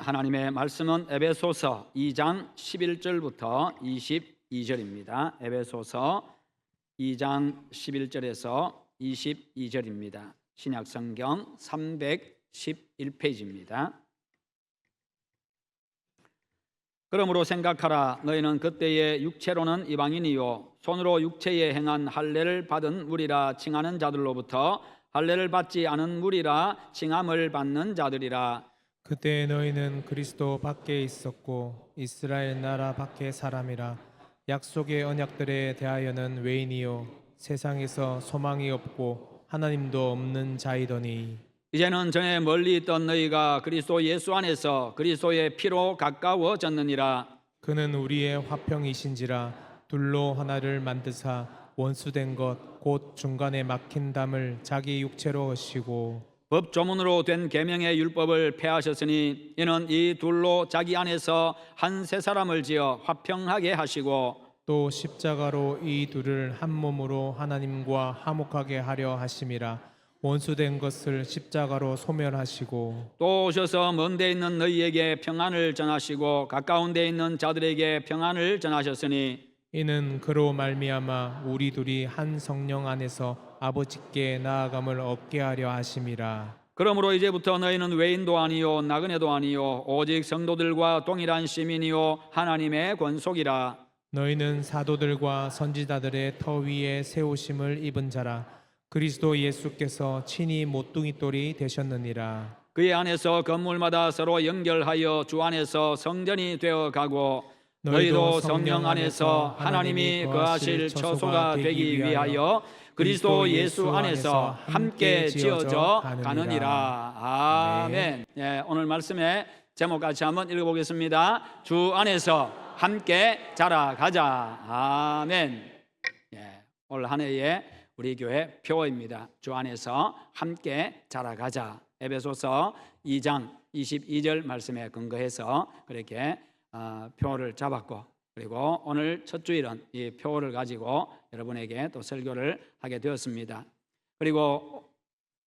하나님의 말씀은 에베소서 2장 11절부터 22절입니다. 에베소서 2장 11절에서 22절입니다. 신약성경 311페이지입니다. 그러므로 생각하라. 너희는 그때의 육체로는 이방인이요 손으로 육체에 행한 할례를 받은 무리라 칭하는 자들로부터 할례를 받지 않은 무리라 칭함을 받는 자들이라. 그때 너희는 그리스도 밖에 있었고 이스라엘 나라 밖의 사람이라. 약속의 언약들에 대하여는 외인이요 세상에서 소망이 없고 하나님도 없는 자이더니 이제는 전에 멀리 있던 너희가 그리스도 예수 안에서 그리스도의 피로 가까워졌느니라. 그는 우리의 화평이신지라. 둘로 하나를 만드사 원수된 것 곧 중간에 막힌 담을 자기 육체로 하시고 법 조문으로 된 계명의 율법을 폐하셨으니 이는 이 둘로 자기 안에서 한 세 사람을 지어 화평하게 하시고 또 십자가로 이 둘을 한 몸으로 하나님과 화목하게 하려 하심이라. 원수된 것을 십자가로 소멸하시고 또 오셔서 먼 데 있는 너희에게 평안을 전하시고 가까운 데 있는 자들에게 평안을 전하셨으니 이는 그로 말미암아 우리 둘이 한 성령 안에서 아버지께 나아감을 얻게 하려 하심이라. 그러므로 이제부터 너희는 외인도 아니요 나그네도 아니요 오직 성도들과 동일한 시민이요 하나님의 권속이라. 너희는 사도들과 선지자들의 터 위에 세우심을 입은 자라. 그리스도 예수께서 친히 모퉁이 돌이 되셨느니라. 그의 안에서 건물마다 서로 연결하여 주 안에서 성전이 되어 가고 너희도 성령 안에서 하나님이 거하실 처소가 되기 위하여 그리스도 예수 안에서 함께 지어져 가느니라. 아멘. 예, 오늘 말씀의 제목 같이 한번 읽어보겠습니다. 주 안에서 함께 자라가자. 아멘. 예, 올 한 해의 우리 교회 표어입니다. 주 안에서 함께 자라가자. 에베소서 2장 22절 말씀에 근거해서 그렇게 표어를 잡았고, 그리고 오늘 첫 주일은 이 표어를 가지고 여러분에게 또 설교를 하게 되었습니다. 그리고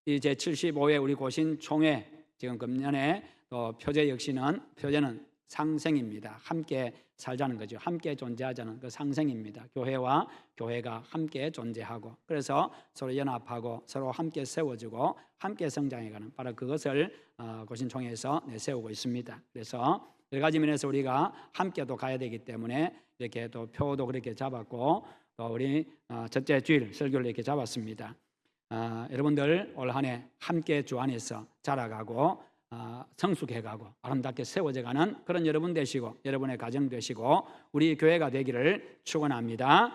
이제 75회 우리 고신 총회 지금 금년에 또 표제는 상생입니다. 함께 살자는 거죠. 함께 존재하자는 그 상생입니다. 교회와 교회가 함께 존재하고, 그래서 서로 연합하고 서로 함께 세워주고 함께 성장해가는 바로 그것을 고신총회에서 내세우고 있습니다. 그래서 여러 가지 면에서 우리가 함께 또 가야 되기 때문에 이렇게 또 표도 그렇게 잡았고, 또 우리 첫째 주일 설교를 이렇게 잡았습니다. 여러분들 올 한 해 함께 주 안에서 자라가고 성숙해가고 아름답게 세워져가는 그런 여러분 되시고 여러분의 가정 되시고 우리 교회가 되기를 축원합니다.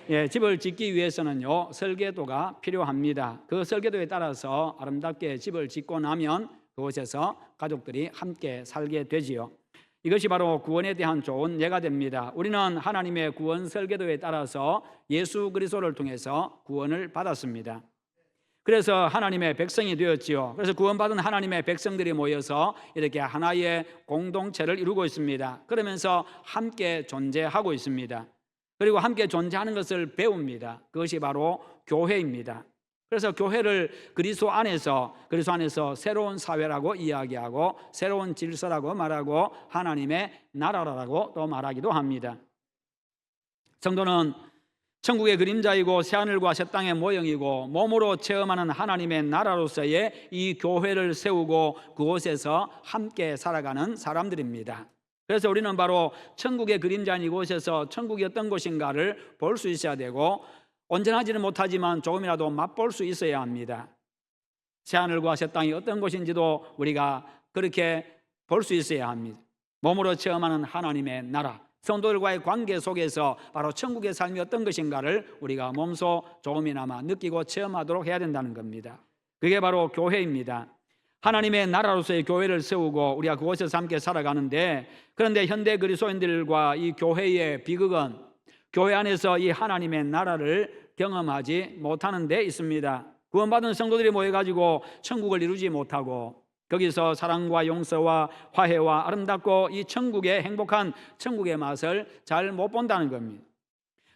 예, 집을 짓기 위해서는요 설계도가 필요합니다. 그 설계도에 따라서 아름답게 집을 짓고 나면 그곳에서 가족들이 함께 살게 되지요. 이것이 바로 구원에 대한 좋은 예가 됩니다. 우리는 하나님의 구원 설계도에 따라서 예수 그리스도를 통해서 구원을 받았습니다. 그래서 하나님의 백성이 되었지요. 그래서 구원받은 하나님의 백성들이 모여서 이렇게 하나의 공동체를 이루고 있습니다. 그러면서 함께 존재하고 있습니다. 그리고 함께 존재하는 것을 배웁니다. 그것이 바로 교회입니다. 그래서 교회를 그리스도 안에서 새로운 사회라고 이야기하고 새로운 질서라고 말하고 하나님의 나라라고 또 말하기도 합니다. 성도는 천국의 그림자이고 새하늘과 새 땅의 모형이고 몸으로 체험하는 하나님의 나라로서의 이 교회를 세우고 그곳에서 함께 살아가는 사람들입니다. 그래서 우리는 바로 천국의 그림자인 이곳에서 천국이 어떤 곳인가를 볼 수 있어야 되고, 온전하지는 못하지만 조금이라도 맛볼 수 있어야 합니다. 새하늘과 새 땅이 어떤 곳인지도 우리가 그렇게 볼 수 있어야 합니다. 몸으로 체험하는 하나님의 나라, 성도들과의 관계 속에서 바로 천국의 삶이 어떤 것인가를 우리가 몸소 조금이나마 느끼고 체험하도록 해야 된다는 겁니다. 그게 바로 교회입니다. 하나님의 나라로서의 교회를 세우고 우리가 그곳에서 함께 살아가는데, 그런데 현대 그리스도인들과 이 교회의 비극은 교회 안에서 이 하나님의 나라를 경험하지 못하는 데 있습니다. 구원받은 성도들이 모여가지고 천국을 이루지 못하고 거기서 사랑과 용서와 화해와 아름답고 이 천국의 행복한 천국의 맛을 잘 못 본다는 겁니다.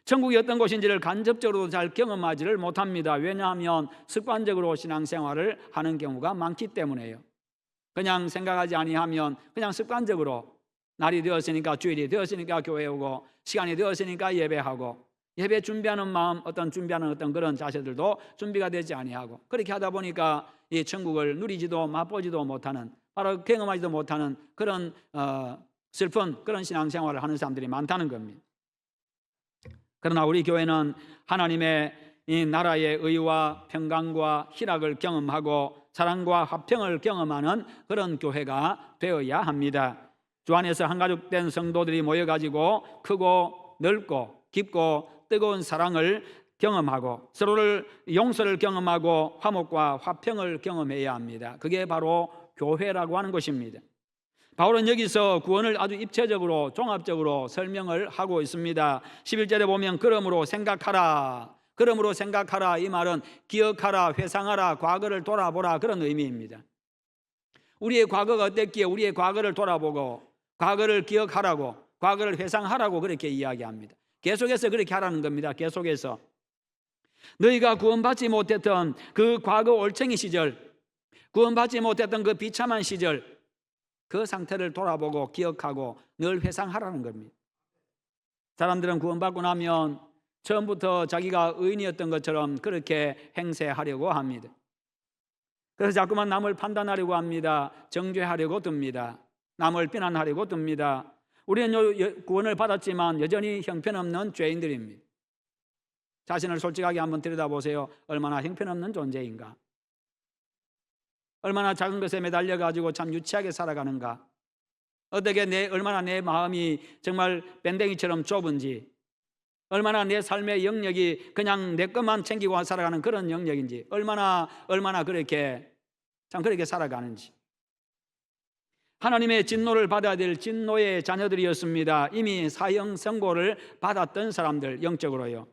천국이 어떤 곳인지를 간접적으로 잘 경험하지를 못합니다. 왜냐하면 습관적으로 신앙생활을 하는 경우가 많기 때문에요. 그냥 생각하지 아니하면 그냥 습관적으로 날이 되었으니까 주일이 되었으니까 교회 오고 시간이 되었으니까 예배하고 예배 준비하는 마음 준비하는 그런 자세들도 준비가 되지 아니하고 그렇게 하다 보니까 이 천국을 누리지도 맛보지도 못하는 바로 경험하지도 못하는 그런 슬픈 그런 신앙생활을 하는 사람들이 많다는 겁니다. 그러나 우리 교회는 하나님의 이 나라의 의와 평강과 희락을 경험하고 사랑과 화평을 경험하는 그런 교회가 되어야 합니다. 주 안에서 한가족 된 성도들이 모여가지고 크고 넓고 깊고 뜨거운 사랑을 경험하고 서로를 용서를 경험하고 화목과 화평을 경험해야 합니다. 그게 바로 교회라고 하는 것입니다. 바울은 여기서 구원을 아주 입체적으로 종합적으로 설명을 하고 있습니다. 11절에 보면 그러므로 생각하라 이 말은 기억하라, 회상하라, 과거를 돌아보라 그런 의미입니다. 우리의 과거가 어땠기에 우리의 과거를 돌아보고 과거를 기억하라고 과거를 회상하라고 그렇게 이야기합니다. 계속해서 그렇게 하라는 겁니다. 계속해서 너희가 구원받지 못했던 그 과거 올챙이 시절, 구원받지 못했던 그 비참한 시절, 그 상태를 돌아보고 기억하고 늘 회상하라는 겁니다. 사람들은 구원받고 나면 처음부터 자기가 의인이었던 것처럼 그렇게 행세하려고 합니다. 그래서 자꾸만 남을 판단하려고 합니다. 정죄하려고 듭니다. 남을 비난하려고 듭니다. 우리는 구원을 받았지만 여전히 형편없는 죄인들입니다. 자신을 솔직하게 한번 들여다보세요. 얼마나 형편없는 존재인가? 얼마나 작은 것에 매달려가지고 참 유치하게 살아가는가? 어떻게 얼마나 내 마음이 정말 밴댕이처럼 좁은지, 얼마나 내 삶의 영역이 그냥 내 것만 챙기고 살아가는 그런 영역인지, 얼마나 그렇게 살아가는지. 하나님의 진노를 받아야 될 진노의 자녀들이었습니다. 이미 사형 선고를 받았던 사람들, 영적으로요.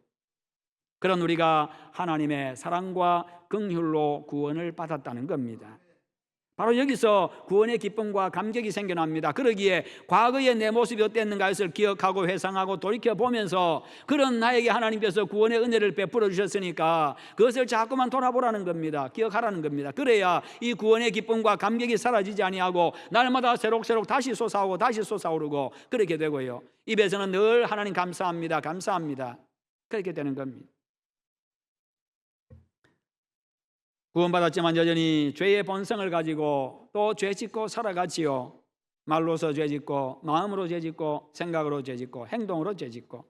그런 우리가 하나님의 사랑과 긍휼로 구원을 받았다는 겁니다. 바로 여기서 구원의 기쁨과 감격이 생겨납니다. 그러기에 과거의 내 모습이 어땠는가 해서 기억하고 회상하고 돌이켜보면서 그런 나에게 하나님께서 구원의 은혜를 베풀어 주셨으니까 그것을 자꾸만 돌아보라는 겁니다. 기억하라는 겁니다. 그래야 이 구원의 기쁨과 감격이 사라지지 아니하고 날마다 새록새록 다시 솟아오고 다시 솟아오르고 그렇게 되고요. 입에서는 늘 하나님 감사합니다, 감사합니다 그렇게 되는 겁니다. 구원받았지만 여전히 죄의 본성을 가지고 또 죄짓고 살아가지요. 말로서 죄짓고 마음으로 죄짓고 생각으로 죄짓고 행동으로 죄짓고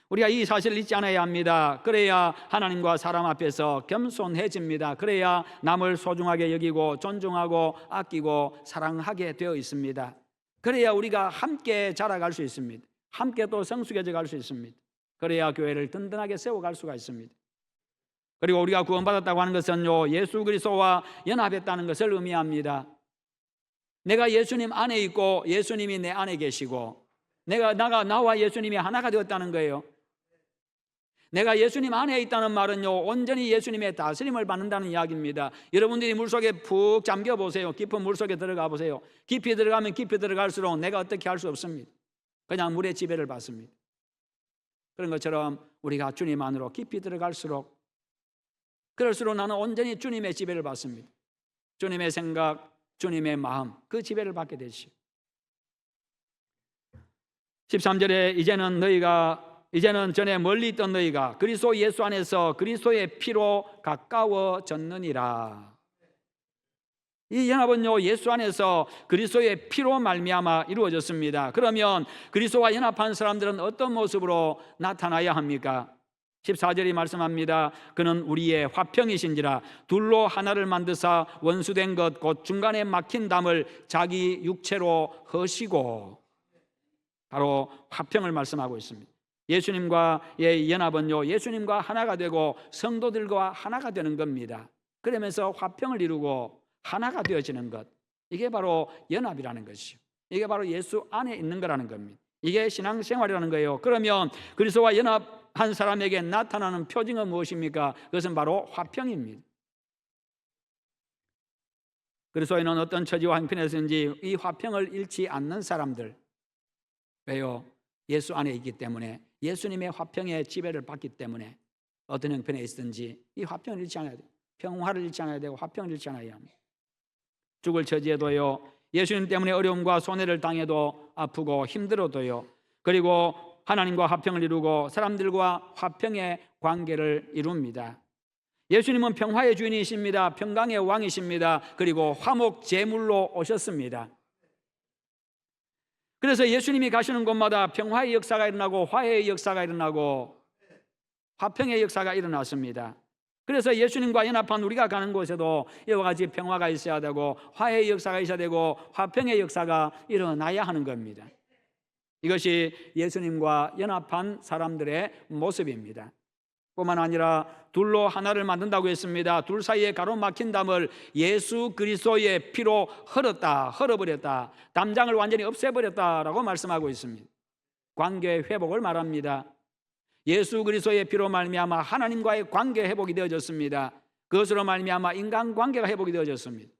우리가 이 사실을 잊지 않아야 합니다. 그래야 하나님과 사람 앞에서 겸손해집니다. 그래야 남을 소중하게 여기고 존중하고 아끼고 사랑하게 되어 있습니다. 그래야 우리가 함께 자라갈 수 있습니다. 함께 또 성숙해져 갈 수 있습니다. 그래야 교회를 든든하게 세워갈 수가 있습니다. 그리고 우리가 구원받았다고 하는 것은요, 예수 그리스도와 연합했다는 것을 의미합니다. 내가 예수님 안에 있고 예수님이 내 안에 계시고 나와 예수님이 하나가 되었다는 거예요. 내가 예수님 안에 있다는 말은요, 온전히 예수님의 다스림을 받는다는 이야기입니다. 여러분들이 물속에 푹 잠겨 보세요. 깊은 물속에 들어가 보세요. 깊이 들어가면 깊이 들어갈수록 내가 어떻게 할 수 없습니다. 그냥 물의 지배를 받습니다. 그런 것처럼 우리가 주님 안으로 깊이 들어갈수록 그럴수록 나는 온전히 주님의 지배를 받습니다. 주님의 생각, 주님의 마음, 그 지배를 받게 되시오. 13절에 이제는 전에 멀리 있던 너희가 그리스도 예수 안에서 그리스도의 피로 가까워졌느니라. 이 연합은요, 예수 안에서 그리스도의 피로 말미암아 이루어졌습니다. 그러면 그리스도와 연합한 사람들은 어떤 모습으로 나타나야 합니까? 14절이 말씀합니다. 그는 우리의 화평이신지라 둘로 하나를 만드사 원수된 것 곧 중간에 막힌 담을 자기 육체로 허시고, 바로 화평을 말씀하고 있습니다. 예수님과의 연합은요, 예수님과 하나가 되고 성도들과 하나가 되는 겁니다. 그러면서 화평을 이루고 하나가 되어지는 것, 이게 바로 연합이라는 것이죠. 이게 바로 예수 안에 있는 거라는 겁니다. 이게 신앙생활이라는 거예요. 그러면 그리스도와 연합한 사람에게 나타나는 표징은 무엇입니까? 그것은 바로 화평입니다. 그리스도인은 어떤 처지와 형편에서든지 이 화평을 잃지 않는 사람들. 왜요? 예수 안에 있기 때문에, 예수님의 화평의 지배를 받기 때문에 어떤 형편에 있든지 이 화평을 잃지 않아야 돼요. 평화를 잃지 않아야 되고 화평을 잃지 않아야 합니다. 죽을 처지에도요, 예수님 때문에 어려움과 손해를 당해도 아프고 힘들어도요, 그리고 하나님과 화평을 이루고 사람들과 화평의 관계를 이룹니다. 예수님은 평화의 주인이십니다. 평강의 왕이십니다. 그리고 화목 제물로 오셨습니다. 그래서 예수님이 가시는 곳마다 평화의 역사가 일어나고 화해의 역사가 일어나고 화평의 역사가 일어났습니다. 그래서 예수님과 연합한 우리가 가는 곳에도 이와 같이 평화가 있어야 되고 화해의 역사가 있어야 되고 화평의 역사가 일어나야 하는 겁니다. 이것이 예수님과 연합한 사람들의 모습입니다. 뿐만 아니라 둘로 하나를 만든다고 했습니다. 둘 사이에 가로막힌 담을 예수 그리스도의 피로 헐어버렸다. 담장을 완전히 없애버렸다라고 말씀하고 있습니다. 관계 회복을 말합니다. 예수 그리스도의 피로 말미암아 하나님과의 관계 회복이 되어졌습니다. 그것으로 말미암아 인간관계가 회복이 되어졌습니다.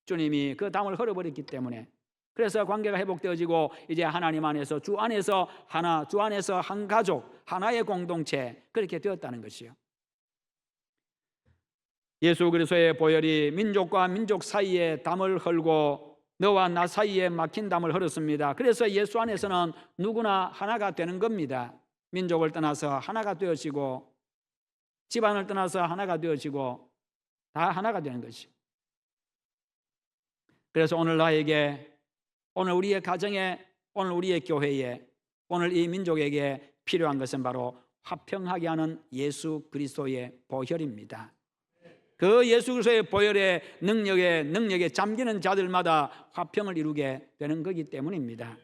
주님이 그 담을 헐어버렸기 때문에, 그래서 관계가 회복되어지고 이제 하나님 안에서 주 안에서 하나, 주 안에서 한 가족, 하나의 공동체, 그렇게 되었다는 것이요. 예수 그리스도의 보혈이 민족과 민족 사이에 담을 헐고 너와 나 사이에 막힌 담을 헐었습니다. 그래서 예수 안에서는 누구나 하나가 되는 겁니다. 민족을 떠나서 하나가 되어지고 집안을 떠나서 하나가 되어지고 다 하나가 되는 것이. 그래서 오늘 나에게, 오늘 우리의 가정에, 오늘 우리의 교회에, 오늘 이 민족에게 필요한 것은 바로 화평하게 하는 예수 그리스도의 보혈입니다. 그 예수 그리스도의 보혈의 능력에 잠기는 자들마다 화평을 이루게 되는 거기 때문입니다.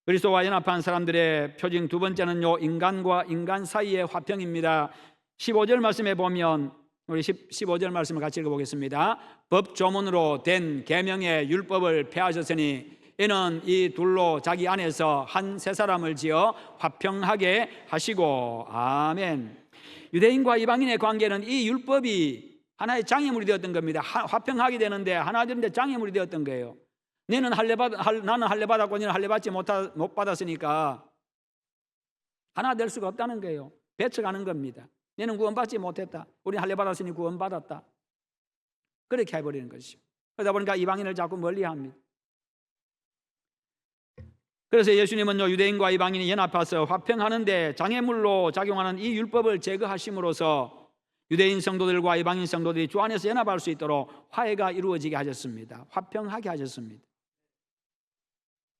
그리스도와 연합한 사람들의 표징 두 번째는요, 인간과 인간 사이의 화평입니다. 15절 말씀에 보면, 우리 15절 말씀을 같이 읽어보겠습니다. 법조문으로 된 계명의 율법을 폐하셨으니 이는 이 둘로 자기 안에서 한 세 사람을 지어 화평하게 하시고. 아멘. 유대인과 이방인의 관계는 이 율법이 하나의 장애물이 되었던 겁니다. 화평하게 되는데 하나 되는데 장애물이 되었던 거예요. 나는 할례 받았고 너는 할례 받지 못 받았으니까 하나 될 수가 없다는 거예요. 배척하는 겁니다. 너는 구원받지 못했다. 우리는 할례 받았으니 구원받았다. 그렇게 해버리는 것이죠. 그러다 보니까 이방인을 자꾸 멀리합니다. 그래서 예수님은요, 유대인과 이방인이 연합해서 화평하는데 장애물로 작용하는 이 율법을 제거하심으로써 유대인 성도들과 이방인 성도들이 주 안에서 연합할 수 있도록 화해가 이루어지게 하셨습니다. 화평하게 하셨습니다.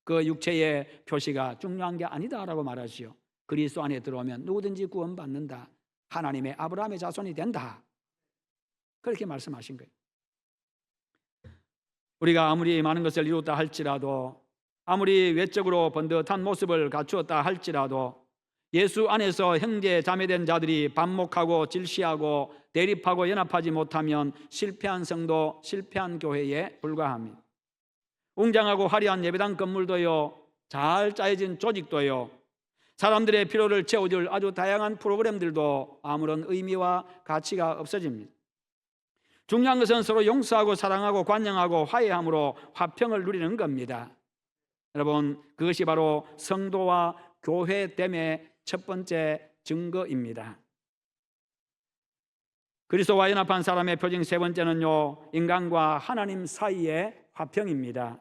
그 육체의 표시가 중요한 게 아니다라고 말하시오. 그리스도 안에 들어오면 누구든지 구원받는다. 하나님의 아브라함의 자손이 된다. 그렇게 말씀하신 거예요. 우리가 아무리 많은 것을 이루었다 할지라도, 아무리 외적으로 번듯한 모습을 갖추었다 할지라도 예수 안에서 형제 자매된 자들이 반목하고 질시하고 대립하고 연합하지 못하면 실패한 성도, 실패한 교회에 불과합니다. 웅장하고 화려한 예배당 건물도요, 잘 짜여진 조직도요, 사람들의 필요를 채워줄 아주 다양한 프로그램들도 아무런 의미와 가치가 없어집니다. 중요한 것은 서로 용서하고 사랑하고 관용하고 화해함으로 화평을 누리는 겁니다. 여러분, 그것이 바로 성도와 교회됨의 첫 번째 증거입니다. 그리스도와 연합한 사람의 표징 세 번째는요, 인간과 하나님 사이의 화평입니다.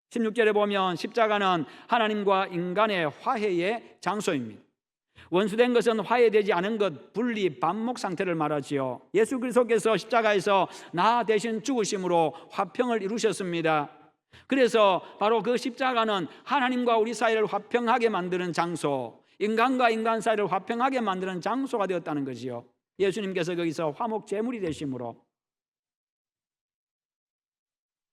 16절에 보면 십자가는 하나님과 인간의 화해의 장소입니다. 원수된 것은 화해되지 않은 것, 분리, 반목 상태를 말하지요. 예수 그리스도께서 십자가에서 나 대신 죽으심으로 화평을 이루셨습니다. 그래서 바로 그 십자가는 하나님과 우리 사이를 화평하게 만드는 장소, 인간과 인간 사이를 화평하게 만드는 장소가 되었다는 것이요. 예수님께서 거기서 화목 제물이 되심으로.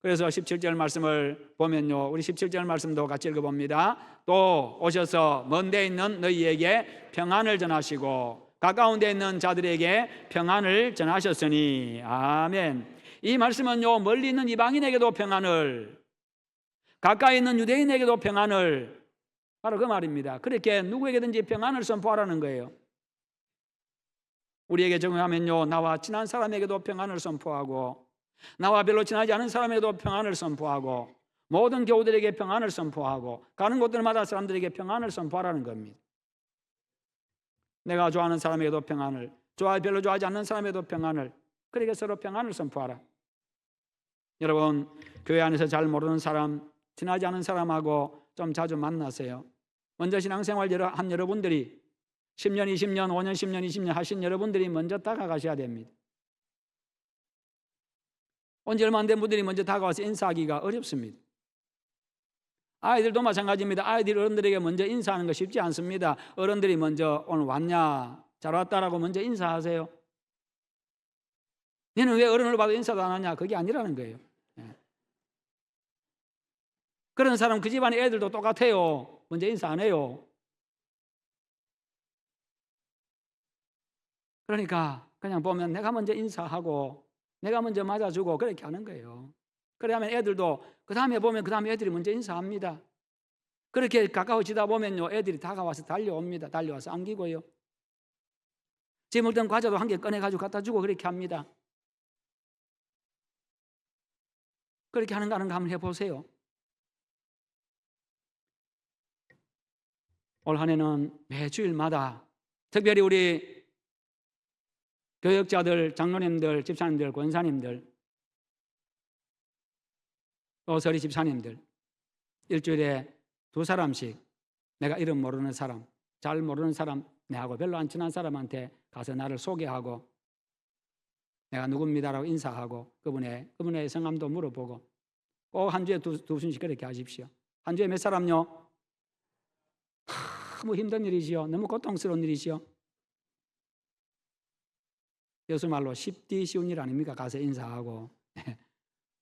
그래서 17절 말씀을 보면요, 우리 17절 말씀도 같이 읽어봅니다. 또 오셔서 먼 데 있는 너희에게 평안을 전하시고 가까운 데 있는 자들에게 평안을 전하셨으니. 아멘. 이 말씀은요, 멀리 있는 이방인에게도 평안을, 가까이 있는 유대인에게도 평안을, 바로 그 말입니다. 그렇게 누구에게든지 평안을 선포하라는 거예요. 우리에게 적용하면요, 나와 친한 사람에게도 평안을 선포하고 나와 별로 친하지 않은 사람에게도 평안을 선포하고 모든 교우들에게 평안을 선포하고 가는 곳들마다 사람들에게 평안을 선포하라는 겁니다. 내가 좋아하는 사람에게도 평안을, 별로 좋아하지 않는 사람에게도 평안을, 그렇게 서로 평안을 선포하라. 여러분, 교회 안에서 잘 모르는 사람, 친하지 않은 사람하고 좀 자주 만나세요. 먼저 신앙생활 한 여러분들이 10년, 20년, 5년, 10년, 20년 하신 여러분들이 먼저 다가가셔야 됩니다. 온지 얼마 안 된 분들이 먼저 다가와서 인사하기가 어렵습니다. 아이들도 마찬가지입니다. 아이들이 어른들에게 먼저 인사하는 거 쉽지 않습니다. 어른들이 먼저 오늘 왔냐, 잘 왔다라고 먼저 인사하세요. 너는 왜 어른을 봐도 인사도 안 하냐? 그게 아니라는 거예요. 그런 사람 그 집안의 애들도 똑같아요. 먼저 인사 안 해요. 그러니까 그냥 보면 내가 먼저 인사하고 내가 먼저 맞아주고 그렇게 하는 거예요. 그래야면 애들도 그 다음에 보면 그 다음에 애들이 먼저 인사합니다. 그렇게 가까워지다 보면요, 애들이 다가와서 달려옵니다. 달려와서 안기고요. 제 먹던 과자도 한 개 꺼내가지고 갖다 주고 그렇게 합니다. 그렇게 하는 거 한번 해보세요. 올 한 해는 매 주일마다 특별히 우리 교역자들, 장로님들, 집사님들, 권사님들, 또 서리 집사님들 일주일에 2사람씩 내가 이름 모르는 사람, 잘 모르는 사람, 내하고 별로 안 친한 사람한테 가서 나를 소개하고 내가 누굽니다라고 인사하고 그분의 성함도 물어보고 꼭 한 주에 두 분씩 그렇게 하십시오. 한 주에 몇 사람요? 너무 힘든 일이지요. 너무 고통스러운 일이지요. 요새 말로 쉽디 쉬운 일 아닙니까? 가서 인사하고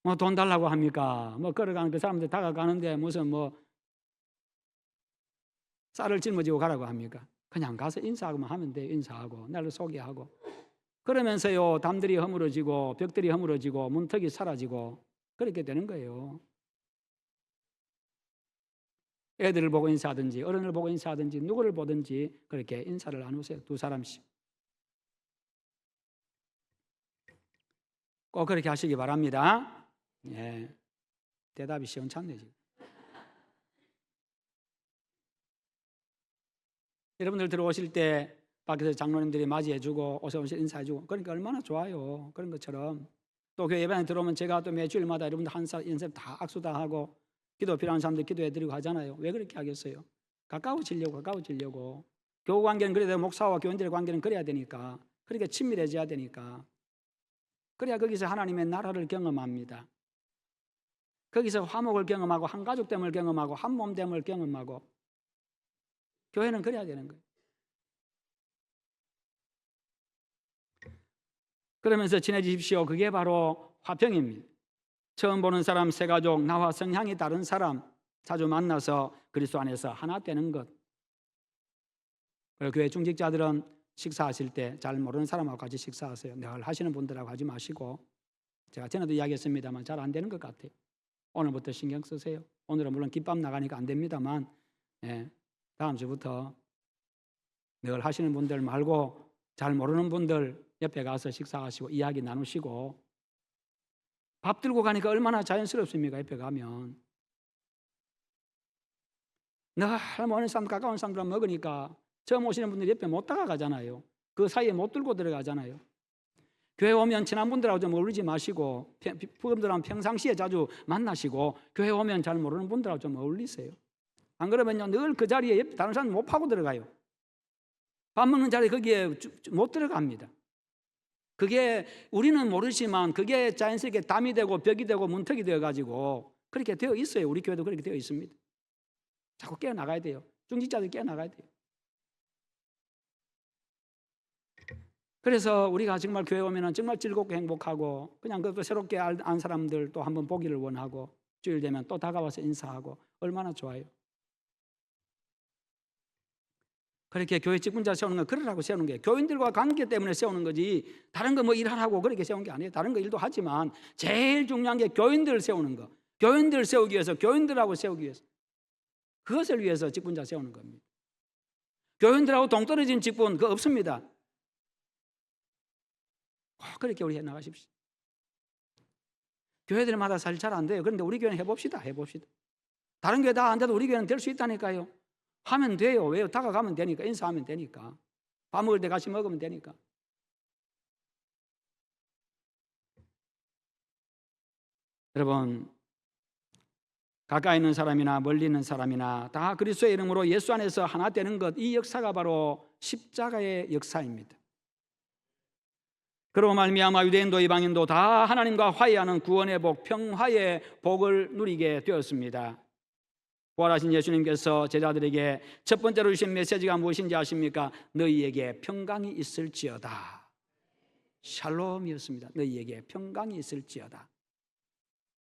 뭐 돈 달라고 합니까? 뭐 걸어가는 그 사람들 다가가는데 무슨 뭐 쌀을 짊어지고 가라고 합니까? 그냥 가서 인사하고만 하면 돼요. 인사하고 나를 소개하고 그러면서요 담들이 허물어지고 벽들이 허물어지고 문턱이 사라지고 그렇게 되는 거예요. 애들을 보고 인사하든지 어른을 보고 인사하든지 누구를 보든지 그렇게 인사를 나누세요. 2사람씩 꼭 그렇게 하시기 바랍니다. 예, 대답이 시원찮네 지금. 여러분들 들어오실 때 밖에서 장로님들이 맞이해주고 어서 오실 인사해주고 그러니까 얼마나 좋아요. 그런 것처럼 또 교회 예배에 들어오면 제가 또 매주일마다 여러분들 한 살 연습 다 악수 다 하고 기도 필요한 사람들 기도해드리고 하잖아요. 왜 그렇게 하겠어요? 가까워지려고. 교우 관계는 그래야 되고 목사와 교인들의 관계는 그래야 되니까 그렇게 친밀해져야 되니까 그래야 거기서 하나님의 나라를 경험합니다. 거기서 화목을 경험하고 한 가족됨을 경험하고 한 몸됨을 경험하고 교회는 그래야 되는 거예요. 그러면서 친해지십시오. 그게 바로 화평입니다. 처음 보는 사람, 새 가족, 나와 성향이 다른 사람 자주 만나서 그리스도 안에서 하나 되는 것. 그리고 교회 중직자들은 식사하실 때 잘 모르는 사람하고 같이 식사하세요. 늘 하시는 분들하고 하지 마시고 제가 전에도 이야기했습니다만 잘 안 되는 것 같아요. 오늘부터 신경 쓰세요. 오늘은 물론 김밥 나가니까 안 됩니다만 다음 주부터 늘 하시는 분들 말고 잘 모르는 분들 옆에 가서 식사하시고 이야기 나누시고 밥 들고 가니까 얼마나 자연스럽습니까? 옆에 가면 늘 모르는 사람 가까운 사람들랑 먹으니까 처음 오시는 분들이 옆에 못 다가가잖아요. 그 사이에 못 들고 들어가잖아요. 교회 오면 친한 분들하고 좀 어울리지 마시고 그분들하고 평상시에 자주 만나시고 교회 오면 잘 모르는 분들하고 좀 어울리세요. 안 그러면요 늘 그 자리에 다른 사람 못 파고 들어가요. 밥 먹는 자리에 거기에 못 들어갑니다. 그게 우리는 모르지만 그게 자연스럽게 담이 되고 벽이 되고 문턱이 되어가지고 그렇게 되어 있어요. 우리 교회도 그렇게 되어 있습니다. 자꾸 깨어나가야 돼요. 중직자들 깨어나가야 돼요. 그래서 우리가 정말 교회 오면 정말 즐겁고 행복하고 그냥 그 새롭게 안 사람들 또 한번 보기를 원하고 주일 되면 또 다가와서 인사하고 얼마나 좋아요. 그렇게 교회 직분자 세우는 건 그러라고 세우는 거예요. 교인들과 관계 때문에 세우는 거지 다른 거 뭐 일하라고 그렇게 세운 게 아니에요. 다른 거 일도 하지만 제일 중요한 게 교인들을 세우는 거. 교인들을 세우기 위해서 교인들하고 세우기 위해서 그것을 위해서 직분자 세우는 겁니다. 교인들하고 동떨어진 직분 그거 없습니다. 그렇게 우리 해나가십시오. 교회들마다 사실 잘 안 돼요. 그런데 우리 교회는 해봅시다. 다른 교회 다 안 돼도 우리 교회는 될 수 있다니까요. 하면 돼요. 왜요? 다가가면 되니까. 인사하면 되니까. 밥 먹을 때 같이 먹으면 되니까. 여러분, 가까이 있는 사람이나 멀리 있는 사람이나 다 그리스도의 이름으로 예수 안에서 하나 되는 것, 이 역사가 바로 십자가의 역사입니다. 그러고 말미암아 유대인도 이방인도 다 하나님과 화해하는 구원의 복, 평화의 복을 누리게 되었습니다. 부활하신 예수님께서 제자들에게 첫 번째로 주신 메시지가 무엇인지 아십니까? 너희에게 평강이 있을지어다. 샬롬이었습니다. 너희에게 평강이 있을지어다.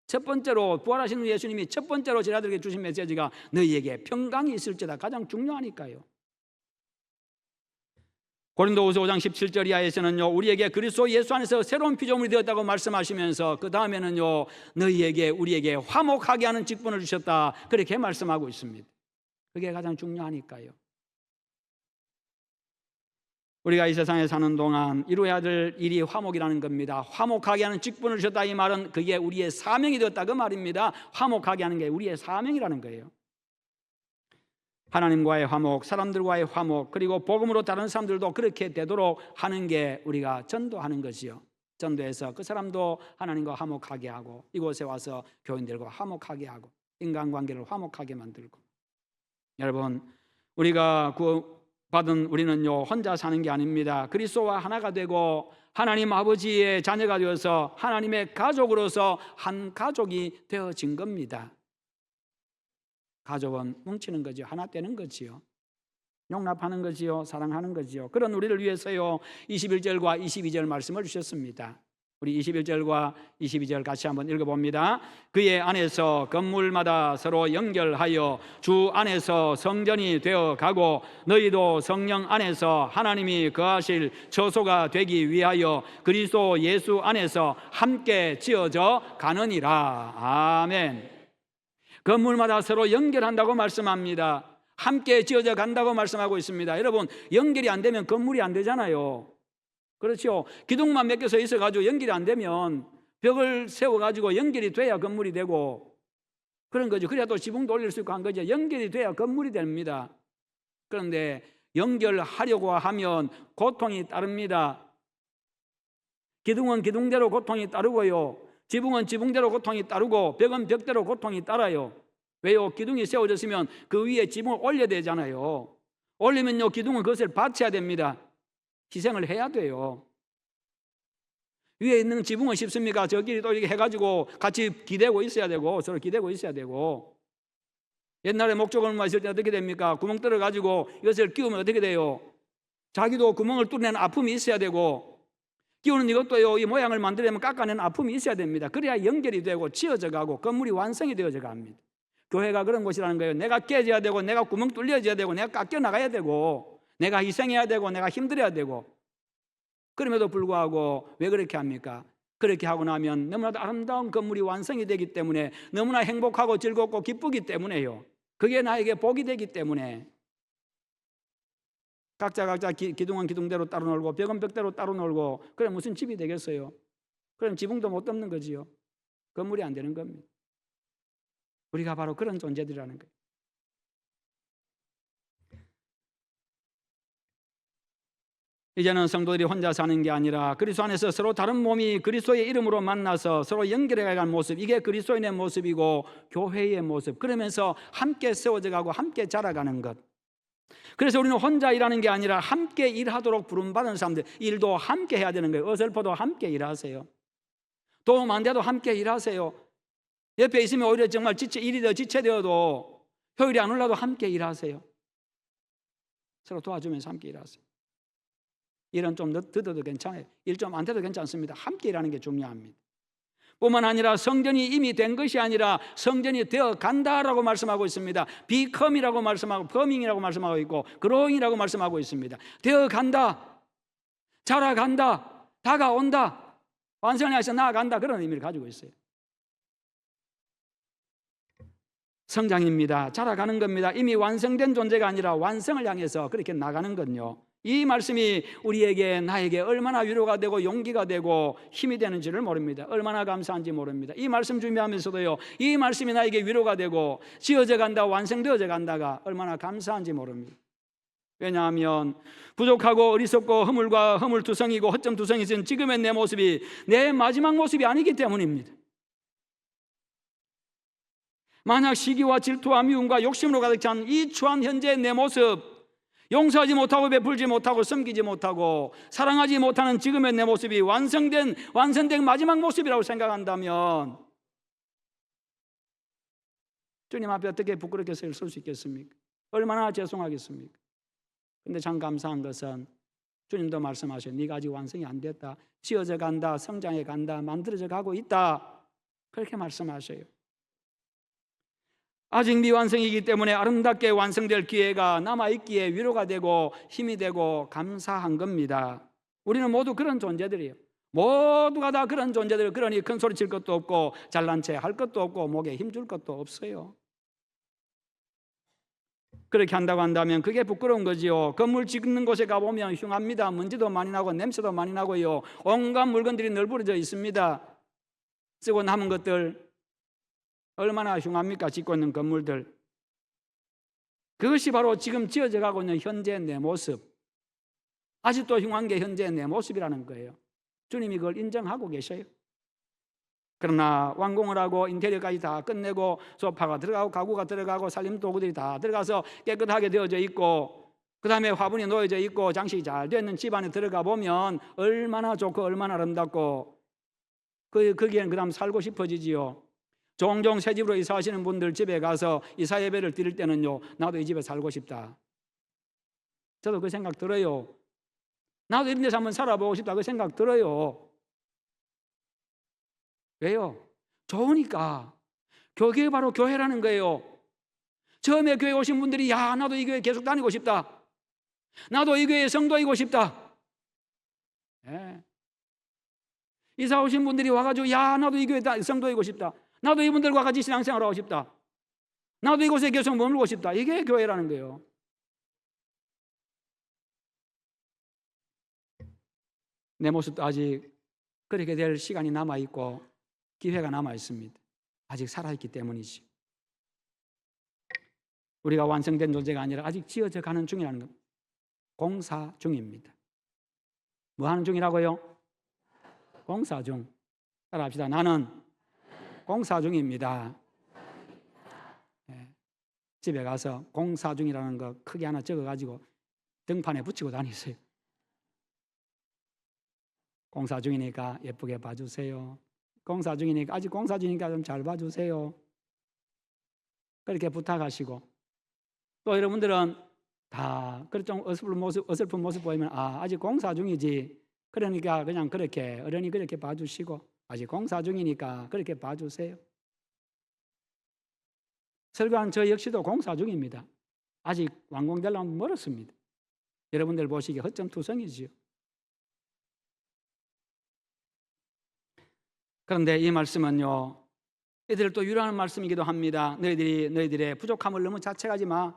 첫 번째로 부활하신 예수님이 첫 번째로 제자들에게 주신 메시지가 너희에게 평강이 있을지어다. 가장 중요하니까요. 고린도후서 5장 17절 이하에서는요, 우리에게 그리스도 예수 안에서 새로운 피조물이 되었다고 말씀하시면서 그 다음에는요, 너희에게 우리에게 화목하게 하는 직분을 주셨다, 그렇게 말씀하고 있습니다. 그게 가장 중요하니까요. 우리가 이 세상에 사는 동안 이루어야 될 일이 화목이라는 겁니다. 화목하게 하는 직분을 주셨다, 이 말은 그게 우리의 사명이 되었다, 그 말입니다. 화목하게 하는 게 우리의 사명이라는 거예요. 하나님과의 화목, 사람들과의 화목, 그리고 복음으로 다른 사람들도 그렇게 되도록 하는 게 우리가 전도하는 것이요. 전도해서 그 사람도 하나님과 화목하게 하고, 이곳에 와서 교인들과 화목하게 하고, 인간관계를 화목하게 만들고. 여러분, 우리가 구원받은 우리는요, 혼자 사는 게 아닙니다. 그리스도와 하나가 되고 하나님 아버지의 자녀가 되어서 하나님의 가족으로서 한 가족이 되어진 겁니다. 가족은 뭉치는 거죠. 하나 되는 거지요. 용납하는 거지요. 사랑하는 거지요. 그런 우리를 위해서요, 21절과 22절 말씀을 주셨습니다. 우리 21절과 22절 같이 한번 읽어봅니다. 그의 안에서 건물마다 서로 연결하여 주 안에서 성전이 되어 가고 너희도 성령 안에서 하나님이 거하실 처소가 되기 위하여 그리스도 예수 안에서 함께 지어져 가느니라. 아멘. 건물마다 서로 연결한다고 말씀합니다. 함께 지어져 간다고 말씀하고 있습니다. 여러분, 연결이 안 되면 건물이 안 되잖아요. 그렇죠? 기둥만 몇 개 서 있어가지고 연결이 안 되면 벽을 세워가지고 연결이 돼야 건물이 되고 그런 거죠. 그래야 또 지붕도 올릴 수 있고 한 거죠. 연결이 돼야 건물이 됩니다. 그런데 연결하려고 하면 고통이 따릅니다. 기둥은 기둥대로 고통이 따르고요, 지붕은 지붕대로 고통이 따르고 벽은 벽대로 고통이 따라요. 왜요? 기둥이 세워졌으면 그 위에 지붕을 올려야 되잖아요. 올리면요, 기둥은 그것을 받쳐야 됩니다. 희생을 해야 돼요. 위에 있는 지붕은 쉽습니까? 저끼리 또 이렇게 해가지고 같이 기대고 있어야 되고 서로 기대고 있어야 되고. 옛날에 목조건물 있을 때 어떻게 됩니까? 구멍 뚫어가지고 이것을 끼우면 어떻게 돼요? 자기도 구멍을 뚫는 아픔이 있어야 되고, 끼우는 이것도요, 이 모양을 만들려면 깎아내는 아픔이 있어야 됩니다. 그래야 연결이 되고 지어져 가고 건물이 완성이 되어져 갑니다. 교회가 그런 곳이라는 거예요. 내가 깨져야 되고, 내가 구멍 뚫려져야 되고, 내가 깎여 나가야 되고, 내가 희생해야 되고, 내가 힘들어야 되고. 그럼에도 불구하고 왜 그렇게 합니까? 그렇게 하고 나면 너무나도 아름다운 건물이 완성이 되기 때문에, 너무나 행복하고 즐겁고 기쁘기 때문에요. 그게 나에게 복이 되기 때문에. 각자 기둥은 기둥대로 따로 놀고 벽은 벽대로 따로 놀고, 그래 무슨 집이 되겠어요? 그럼 지붕도 못 덮는 거지요. 건물이 안 되는 겁니다. 우리가 바로 그런 존재들이라는 거예요. 이제는 성도들이 혼자 사는 게 아니라 그리스도 안에서 서로 다른 몸이 그리스도의 이름으로 만나서 서로 연결해가는 모습, 이게 그리스도인의 모습이고 교회의 모습. 그러면서 함께 세워져 가고 함께 자라가는 것. 그래서 우리는 혼자 일하는 게 아니라 함께 일하도록 부름받은 사람들, 일도 함께 해야 되는 거예요. 어설퍼도 함께 일하세요. 도움 안 돼도 함께 일하세요. 옆에 있으면 오히려 정말 일이 더 지체되어도 효율이 안 올라도 함께 일하세요. 서로 도와주면서 함께 일하세요. 일은 좀 늦어도 괜찮아요. 일 좀 안 돼도 괜찮습니다. 함께 일하는 게 중요합니다. 뿐만 아니라 성전이 이미 된 것이 아니라 성전이 되어 간다라고 말씀하고 있습니다. 비컴이라고 말씀하고, 커밍이라고 말씀하고 있고, 그로잉이라고 말씀하고 있습니다. 되어 간다, 자라간다, 다가온다, 완성을 해서 나아간다, 그런 의미를 가지고 있어요. 성장입니다. 자라가는 겁니다. 이미 완성된 존재가 아니라 완성을 향해서 그렇게 나가는 건요, 이 말씀이 우리에게, 나에게 얼마나 위로가 되고 용기가 되고 힘이 되는지를 모릅니다. 얼마나 감사한지 모릅니다. 이 말씀 준비하면서도요, 이 말씀이 나에게 위로가 되고 지어져 간다, 완성되어져 간다가 얼마나 감사한지 모릅니다. 왜냐하면 부족하고 어리석고 허물투성이고 허점투성이 있은 지금의 내 모습이 내 마지막 모습이 아니기 때문입니다. 만약 시기와 질투와 미움과 욕심으로 가득 찬 이 추한 현재의 내 모습, 용서하지 못하고 베풀지 못하고 섬기지 못하고 사랑하지 못하는 지금의 내 모습이 완성된 마지막 모습이라고 생각한다면 주님 앞에 어떻게 부끄럽게 설 수 있겠습니까? 얼마나 죄송하겠습니까? 근데 참 감사한 것은 주님도 말씀하셔요. 네가 아직 완성이 안 됐다. 지어져 간다. 성장해 간다. 만들어져 가고 있다. 그렇게 말씀하셔요. 아직 미완성이기 때문에 아름답게 완성될 기회가 남아있기에 위로가 되고 힘이 되고 감사한 겁니다. 우리는 모두 그런 존재들이에요. 모두가 다 그런 존재들. 그러니 큰 소리 칠 것도 없고 잘난 체 할 것도 없고 목에 힘줄 것도 없어요. 그렇게 한다고 한다면 그게 부끄러운 거지요. 건물 짓는 곳에 가보면 흉합니다. 먼지도 많이 나고 냄새도 많이 나고요. 온갖 물건들이 널브러져 있습니다. 쓰고 남은 것들 얼마나 흉합니까? 짓고 있는 건물들. 그것이 바로 지금 지어져 가고 있는 현재 내 모습, 아직도 흉한 게 현재 내 모습이라는 거예요. 주님이 그걸 인정하고 계셔요. 그러나 완공을 하고 인테리어까지 다 끝내고 소파가 들어가고 가구가 들어가고 살림 도구들이 다 들어가서 깨끗하게 되어져 있고 그 다음에 화분이 놓여져 있고 장식이 잘 되는 집안에 들어가 보면 얼마나 좋고 얼마나 아름답고 거기에는 그 다음 살고 싶어지지요. 종종 새 집으로 이사하시는 분들 집에 가서 이사 예배를 드릴 때는요, 나도 이 집에 살고 싶다. 저도 그 생각 들어요. 나도 이런 데서 한번 살아보고 싶다. 그 생각 들어요. 왜요? 좋으니까. 교회가 바로 교회라는 거예요. 처음에 교회 오신 분들이 야, 나도 이 교회 계속 다니고 싶다. 나도 이 교회 성도이고 싶다. 네. 이사 오신 분들이 와가지고 야, 나도 이 교회 성도이고 싶다. 나도 이분들과 같이 신앙생활 하고 싶다. 나도 이곳에 계속 머물고 싶다. 이게 교회라는 거예요. 내 모습도 아직 그렇게 될 시간이 남아있고 기회가 남아있습니다. 아직 살아있기 때문이지. 우리가 완성된 존재가 아니라 아직 지어져 가는 중이라는 겁니다. 공사 중입니다. 뭐 하는 중이라고요? 공사 중. 따라합시다. 나는 공사 중입니다. 네. 집에 가서 공사 중이라는 거 크게 하나 적어가지고 등판에 붙이고 다니세요. 공사 중이니까 예쁘게 봐주세요. 공사 중이니까 아직 공사 중이니까 좀 잘 봐주세요. 그렇게 부탁하시고 또 여러분들은 다 좀 어설픈 모습 보이면 아직 공사 중이지. 그러니까 그냥 그렇게 어른이 그렇게 봐주시고 아직 공사 중이니까 그렇게 봐주세요. 설교한 저 역시도 공사 중입니다. 아직 완공되려면 멀었습니다. 여러분들 보시기에 허점투성이지요. 그런데 이 말씀은요, 이들을 또 위로하는 말씀이기도 합니다. 너희들의 부족함을 너무 자책하지 마.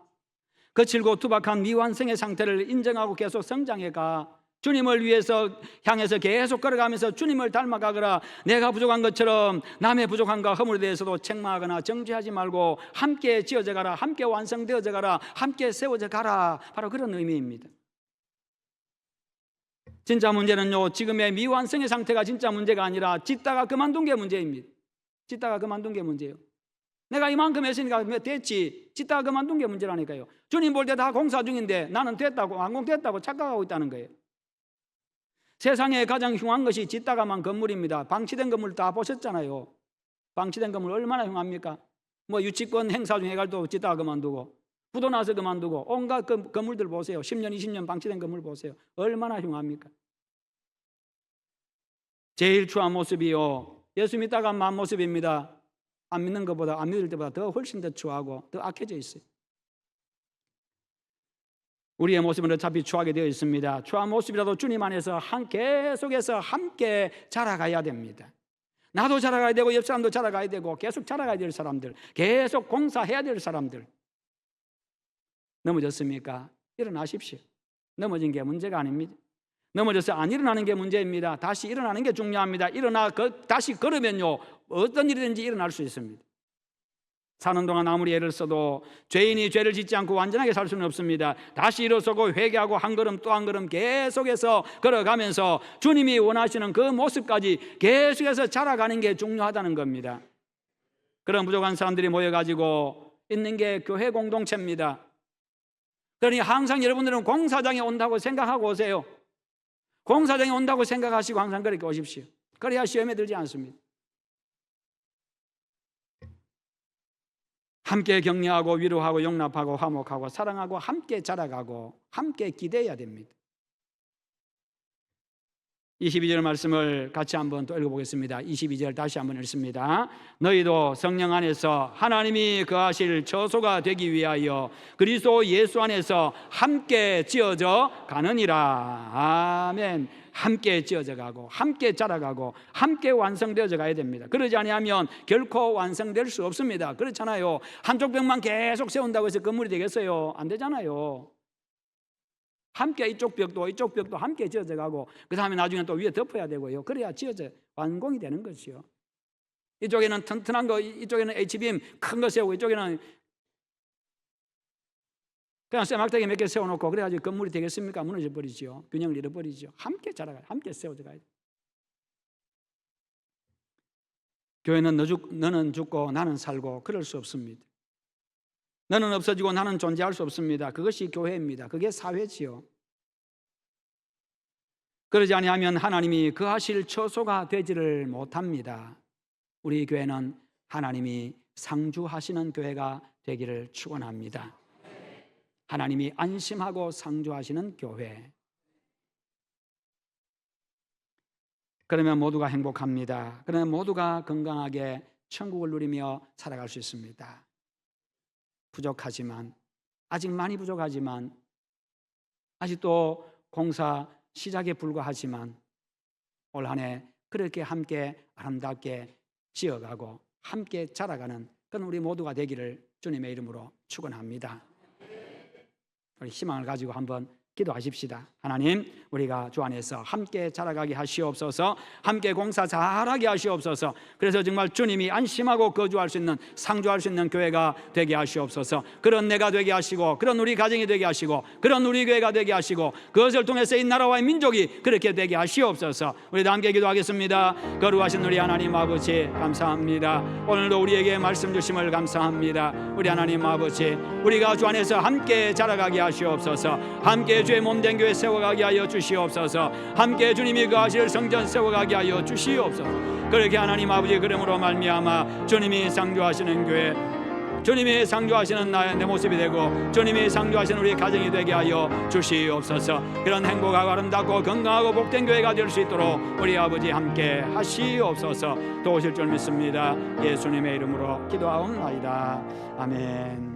거칠고 투박한 미완성의 상태를 인정하고 계속 성장해가. 주님을 위해서 향해서 계속 걸어가면서 주님을 닮아가거라. 내가 부족한 것처럼 남의 부족함과 허물에 대해서도 책망하거나 정죄하지 말고 함께 지어져 가라. 함께 완성되어져 가라. 함께 세워져 가라. 바로 그런 의미입니다. 진짜 문제는요, 지금의 미완성의 상태가 진짜 문제가 아니라 짓다가 그만둔 게 문제입니다. 짓다가 그만둔 게 문제예요. 내가 이만큼 했으니까 됐지. 짓다가 그만둔 게 문제라니까요. 주님 볼 때 다 공사 중인데 나는 됐다고, 완공됐다고 착각하고 있다는 거예요. 세상에 가장 흉한 것이 짓다가만 건물입니다. 방치된 건물 다 보셨잖아요. 방치된 건물 얼마나 흉합니까? 뭐 유치권 행사 중에 갈도 짓다가 그만두고 부도 나서 그만두고 온갖 건물들 보세요. 10년, 20년 방치된 건물 보세요. 얼마나 흉합니까? 제일 추한 모습이요, 예수 믿다가 만 모습입니다. 안 믿는 것보다, 안 믿을 때보다 더 훨씬 더 추하고 더 악해져 있어요. 우리의 모습은 어차피 추하게 되어 있습니다. 추한 모습이라도 주님 안에서 계속해서 함께 자라가야 됩니다. 나도 자라가야 되고 옆 사람도 자라가야 되고 계속 자라가야 될 사람들, 계속 공사해야 될 사람들. 넘어졌습니까? 일어나십시오. 넘어진 게 문제가 아닙니다. 넘어져서 안 일어나는 게 문제입니다. 다시 일어나는 게 중요합니다. 다시 걸으면요, 어떤 일이든지 일어날 수 있습니다. 사는 동안 아무리 애를 써도 죄인이 죄를 짓지 않고 완전하게 살 수는 없습니다. 다시 일어서고 회개하고 한 걸음 또 한 걸음 계속해서 걸어가면서 주님이 원하시는 그 모습까지 계속해서 자라가는 게 중요하다는 겁니다. 그런 부족한 사람들이 모여가지고 있는 게 교회 공동체입니다. 그러니 항상 여러분들은 공사장에 온다고 생각하고 오세요. 공사장에 온다고 생각하시고 항상 그렇게 오십시오. 그래야 시험에 들지 않습니다. 함께 격려하고 위로하고 용납하고 화목하고 사랑하고 함께 자라가고 함께 기대해야 됩니다. 22절 말씀을 같이 한번 또 읽어보겠습니다. 22절 다시 한번 읽습니다. 너희도 성령 안에서 하나님이 거하실 처소가 되기 위하여 그리스도 예수 안에서 함께 지어져 가느니라. 아멘. 함께 지어져 가고 함께 자라가고 함께 완성되어져 가야 됩니다. 그러지 아니하면 결코 완성될 수 없습니다. 그렇잖아요. 한쪽 벽만 계속 세운다고 해서 건물이 되겠어요? 안 되잖아요. 함께 이쪽 벽도 함께 지어져 가고 그 다음에 나중에 또 위에 덮어야 되고요. 그래야 지어져 완공이 되는 것이요. 이쪽에는 튼튼한 거, 이쪽에는 H빔 큰 거 세우고 이쪽에는 그냥 쇠막대기 몇 개 세워놓고 그래가지고 건물이 되겠습니까? 무너져 버리죠. 균형을 잃어버리죠. 함께 자라가요. 함께 세워져 가야 돼요. 교회는 너는 죽고 나는 살고 그럴 수 없습니다. 너는 없어지고 나는 존재할 수 없습니다. 그것이 교회입니다. 그게 사회지요. 그러지 아니하면 하나님이 거하실 처소가 되지를 못합니다. 우리 교회는 하나님이 상주하시는 교회가 되기를 축원합니다. 하나님이 안심하고 상주하시는 교회. 그러면 모두가 행복합니다. 그러면 모두가 건강하게 천국을 누리며 살아갈 수 있습니다. 부족하지만 아직 많이 부족하지만 아직도 공사 시작에 불과하지만 올 한 해 그렇게 함께 아름답게 지어가고 함께 자라가는 그런 우리 모두가 되기를 주님의 이름으로 축원합니다. 우리 희망을 가지고 한번 기도하십시다. 하나님, 우리가 주 안에서 함께 자라가게 하시옵소서. 함께 공사 잘하게 하시옵소서. 그래서 정말 주님이 안심하고 거주할 수 있는, 상주할 수 있는 교회가 되게 하시옵소서. 그런 내가 되게 하시고, 그런 우리 가정이 되게 하시고, 그런 우리 교회가 되게 하시고, 그것을 통해서 이 나라와 민족이 그렇게 되게 하시옵소서. 우리 다 함께 기도하겠습니다. 거룩하신 우리 하나님 아버지 감사합니다. 오늘도 우리에게 말씀 주심을 감사합니다. 우리 하나님 아버지, 우리가 주 안에서 함께 자라가게 하시옵소서. 함께 주의 몸된 교회 세워가게 하여 주시옵소서. 함께 주님이 거하실 성전 세워가게 하여 주시옵소서. 그렇게 하나님 아버지, 그러므로 말미암아 주님이 상주하시는 교회, 주님이 상주하시는 내 모습이 되고 주님이 상주하시는 우리 가정이 되게 하여 주시옵소서. 그런 행복하고 아름답고 건강하고 복된 교회가 될 수 있도록 우리 아버지 함께 하시옵소서. 도우실 줄 믿습니다. 예수님의 이름으로 기도하옵나이다. 아멘.